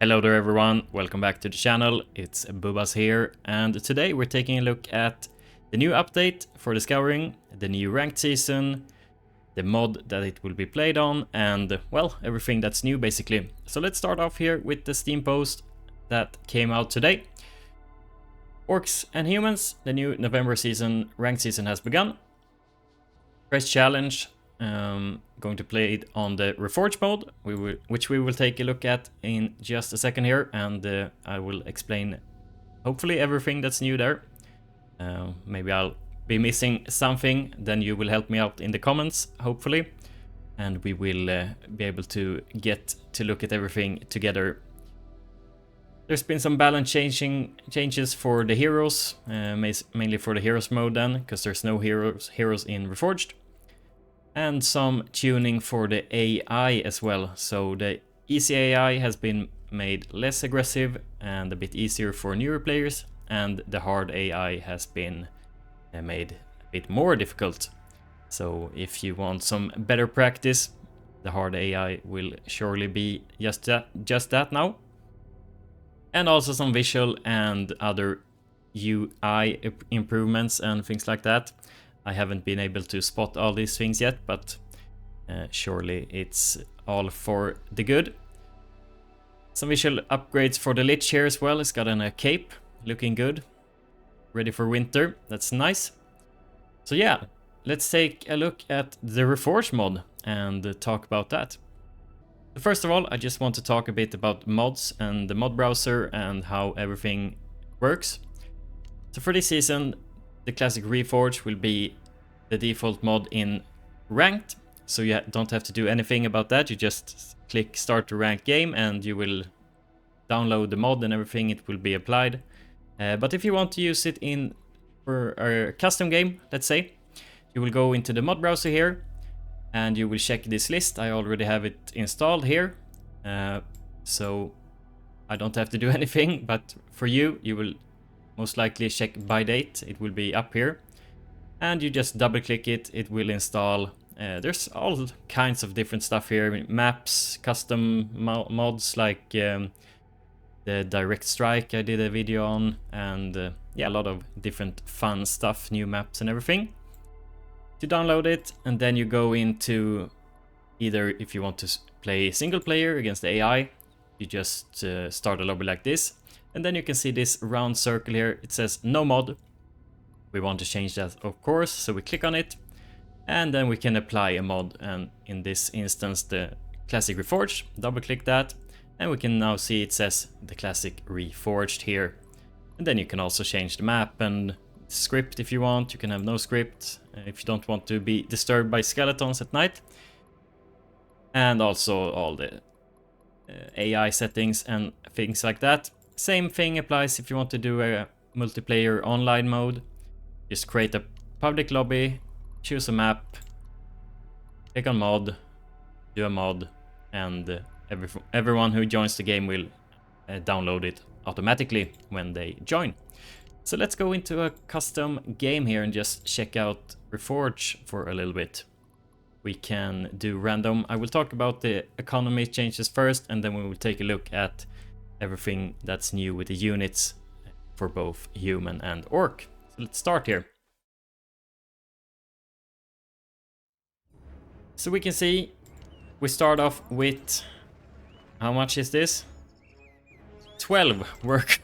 Hello there everyone, welcome back to the channel, it's Bubas here, and today we're taking a look at the new update for the Scouring, the new ranked season, the mod that it will be played on, and well, everything that's new basically. So let's start off here with the Steam post that came out today. Orcs and Humans, the new November season, ranked season has begun. Fresh challenge. Going to play it on the Reforged mode, which we will take a look at in just a second here, and I will explain hopefully everything that's new there. Maybe I'll be missing something, then you will help me out in the comments, hopefully, and we will be able to get to look at everything together. There's been some balance changes for the heroes, mainly for the heroes mode then, because there's no heroes in Reforged. And some tuning for the AI as well. So the easy AI has been made less aggressive and a bit easier for newer players, and the hard AI has been made a bit more difficult. So if you want some better practice, the hard AI will surely be just that now. And also some visual and other UI improvements and things like that. I haven't been able to spot all these things yet, but surely it's all for the good. Some visual upgrades for the Lich here as well. It's got a cape, looking good. Ready for winter, that's nice. So yeah, let's take a look at the Reforged mod and talk about that. First of all, I just want to talk a bit about mods and the mod browser and how everything works. So for this season, the Classic Reforged will be the default mod in ranked, so you don't have to do anything about that. You just click start to ranked game and you will download the mod and everything, it will be applied. But if you want to use it for a custom game, let's say, you will go into the mod browser here and you will check this list. I already have it installed here, so I don't have to do anything, but for you, you will most likely check by date, it will be up here. And you just double click it, it will install. There's all kinds of different stuff here. Maps, custom mods like the Direct Strike I did a video on. And yeah, a lot of different fun stuff, new maps and everything. To download it, and then you go into either if you want to play single player against the AI, you just start a lobby like this. And then you can see this round circle here, it says no mod. We want to change that, of course, so we click on it. And then we can apply a mod, and in this instance the Classic Reforged, double click that. And we can now see it says the Classic Reforged here. And then you can also change the map and script if you want, you can have no script if you don't want to be disturbed by skeletons at night. And also all the AI settings and things like that. Same thing applies if you want to do a multiplayer online mode. Just create a public lobby, choose a map, click on mod, do a mod, and everyone who joins the game will download it automatically when they join. So let's go into a custom game here and just check out Reforged for a little bit. We can do random. I will talk about the economy changes first, and then we will take a look at everything that's new with the units for both human and orc. So let's start here. So we can see we start off with, how much is this? 12 work.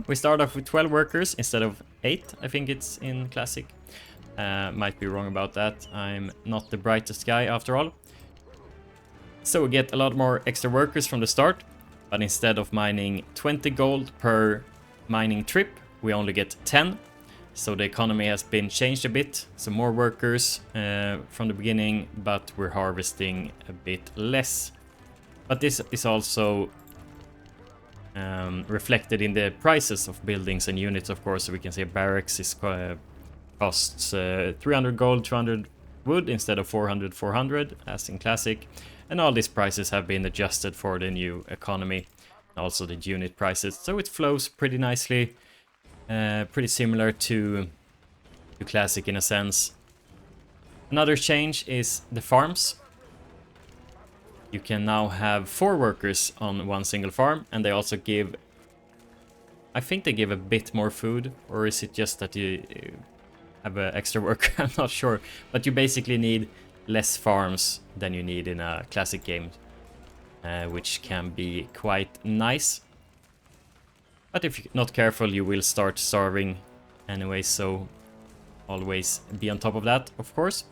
We start off with 12 workers instead of 8, I think it's in Classic. Might be wrong about that, I'm not the brightest guy after all. So we get a lot more extra workers from the start, but instead of mining 20 gold per mining trip, we only get 10. So the economy has been changed a bit, so more workers from the beginning, but we're harvesting a bit less. But this is also reflected in the prices of buildings and units, of course. So we can see barracks costs 300 gold, 200 wood instead of 400 as in Classic. And all these prices have been adjusted for the new economy, also the unit prices. So it flows pretty nicely, pretty similar to Classic in a sense. Another change is the farms. you can now have 4 workers on one single farm, and they also give, I think they give a bit more food, or is it just that you have an extra worker? I'm not sure, but you basically need less farms than you need in a classic game, which can be quite nice. But if you're not careful, you will start starving anyway, so always be on top of that, of course.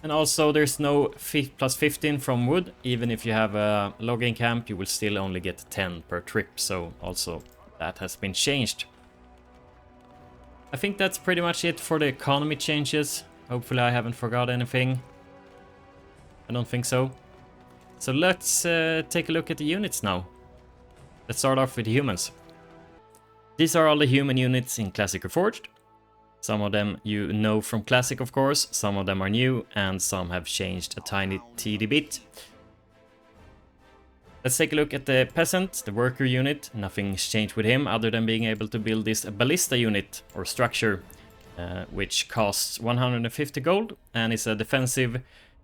And also there's no plus 15 from wood. Even if you have a logging camp, you will still only get 10 per trip, so also that has been changed. I think that's pretty much it for the economy changes. Hopefully I haven't forgot anything. I don't think so. So let's take a look at the units now. Let's start off with humans. These are all the human units in Classic Reforged. Some of them you know from Classic, of course, some of them are new, and some have changed a tiny bit. Let's take a look at the peasant, the worker unit. Nothing's changed with him other than being able to build this ballista unit or structure, which costs 150 gold and is a defensive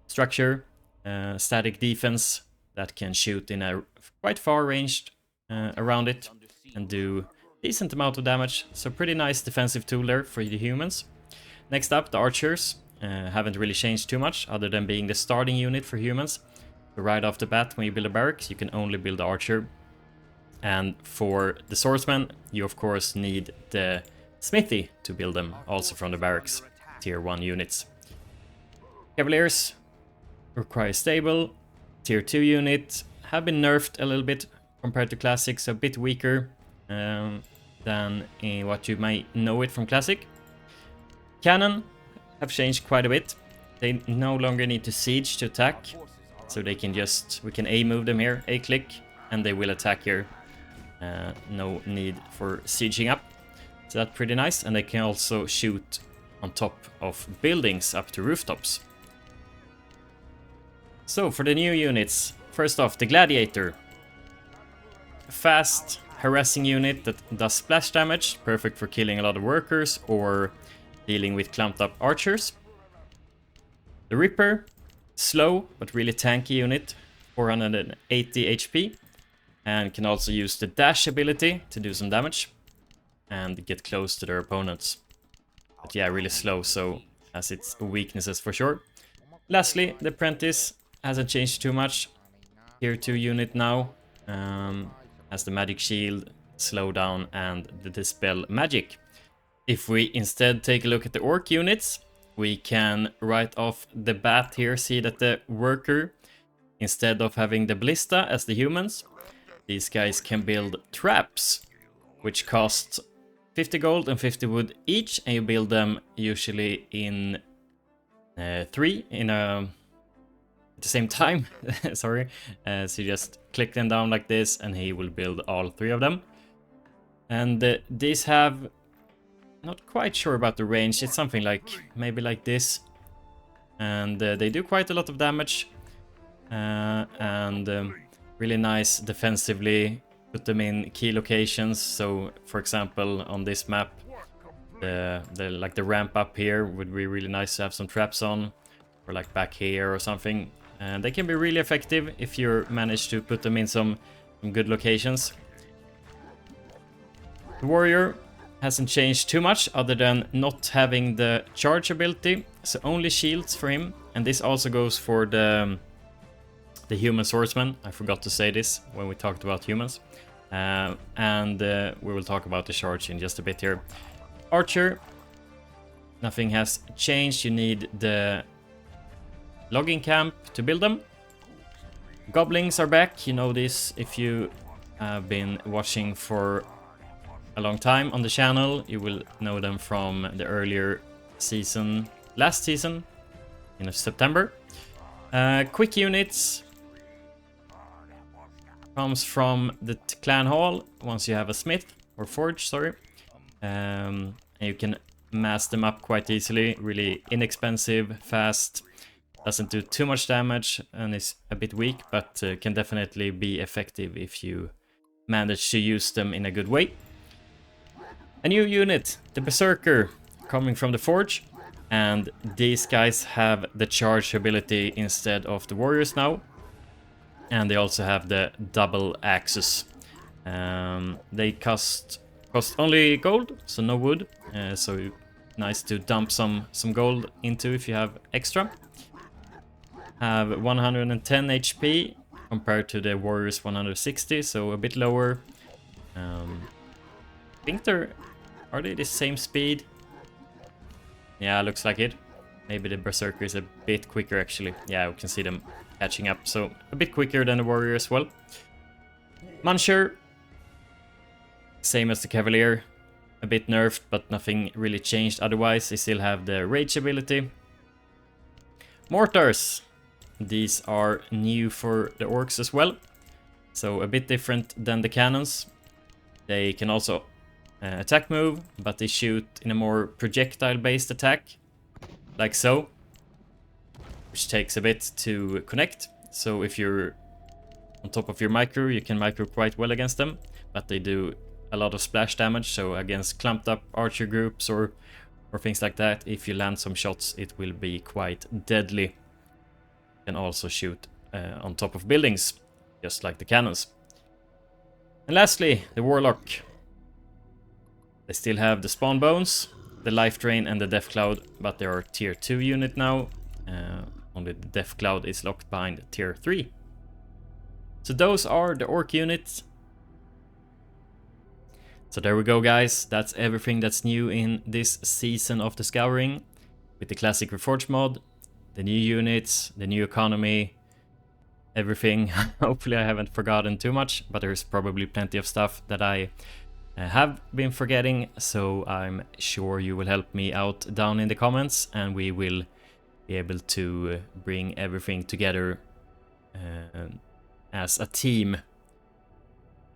structure, static defense that can shoot in a quite far range around it and do decent amount of damage, so pretty nice defensive tool there for the humans. Next up, the archers haven't really changed too much other than being the starting unit for humans. So right off the bat, when you build a barracks, you can only build the archer. And for the swordsman, you of course need the smithy to build them, also from the barracks, tier 1 units. Cavaliers require stable, tier 2 unit, have been nerfed a little bit compared to Classic, so a bit weaker than in what you might know it from Classic. Cannon have changed quite a bit. They no longer need to siege to attack, so they can just, we can A move them here, A click, and they will attack here. No need for sieging up, so that's pretty nice. And they can also shoot on top of buildings up to rooftops. So for the new units, first off, the gladiator. Fast harassing unit that does splash damage, perfect for killing a lot of workers or dealing with clumped up archers. The Ripper, slow but really tanky unit, 480 HP, and can also use the dash ability to do some damage and get close to their opponents. But yeah, really slow, so has its weaknesses for sure. Lastly, the Apprentice hasn't changed too much. Tier 2 unit now. Has the magic shield, slowdown, and the dispel magic. If we instead take a look at the orc units, we can right off the bat here see that the worker, instead of having the ballista as the humans, these guys can build traps, which cost 50 gold and 50 wood each, and you build them usually in 3 in a at the same time. Sorry. So you just click them down like this and he will build all 3 of them. And these have, not quite sure about the range, it's something like maybe like this, and they do quite a lot of damage, and really nice defensively. Put them in key locations, so for example on this map the ramp up here would be really nice to have some traps on, or like back here or something. And they can be really effective if you manage to put them in some good locations. The warrior hasn't changed too much other than not having the charge ability, so only shields for him. And this also goes for the human swordsman. I forgot to say this when we talked about humans. And we will talk about the charge in just a bit here. Archer, nothing has changed. You need the logging camp to build them. Goblins are back. You know this if you have been watching for a long time on the channel. You will know them from the earlier season, last season in September. Quick units comes from the clan hall once you have a smith or forge, sorry. And you can mass them up quite easily. Really inexpensive, fast. Doesn't do too much damage and is a bit weak, but can definitely be effective if you manage to use them in a good way. A new unit, the Berserker, coming from the Forge. And these guys have the charge ability instead of the warriors now. And they also have the double axes. They cost only gold, so no wood. So nice to dump some gold into if you have extra. Have 110 HP compared to the warriors 160, so a bit lower. I think are they the same speed? Yeah, looks like it. Maybe the berserker is a bit quicker actually. Yeah, we can see them catching up, so a bit quicker than the warrior as well. Muncher, same as the cavalier, a bit nerfed, but nothing really changed otherwise. They still have the rage ability. Mortars, these are new for the orcs as well, so a bit different than the cannons. They can also attack move, but they shoot in a more projectile based attack, like so, which takes a bit to connect. So if you're on top of your micro, you can micro quite well against them, but they do a lot of splash damage, so against clumped up archer groups or things like that, if you land some shots, it will be quite deadly. You can also shoot on top of buildings, just like the cannons. And lastly, the warlock. They still have the spawn bones, the life drain and the death cloud, but they are tier 2 unit now. Only the death cloud is locked behind tier 3. So those are the orc units. So there we go, guys. That's everything that's new in this season of the Scouring, with the Classic Reforged mod, the new units, the new economy, everything. Hopefully I haven't forgotten too much, but there's probably plenty of stuff that I have been forgetting, so I'm sure you will help me out down in the comments, and we will be able to bring everything together as a team.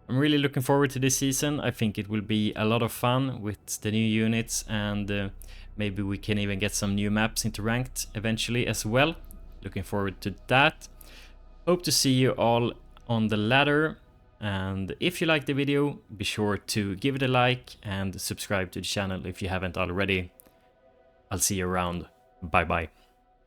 I'm really looking forward to this season. I think it will be a lot of fun with the new units, and maybe we can even get some new maps into ranked eventually as well. Looking forward to that. Hope to see you all on the ladder, and if you liked the video, be sure to give it a like and subscribe to the channel if you haven't already. I'll see you around. Bye bye.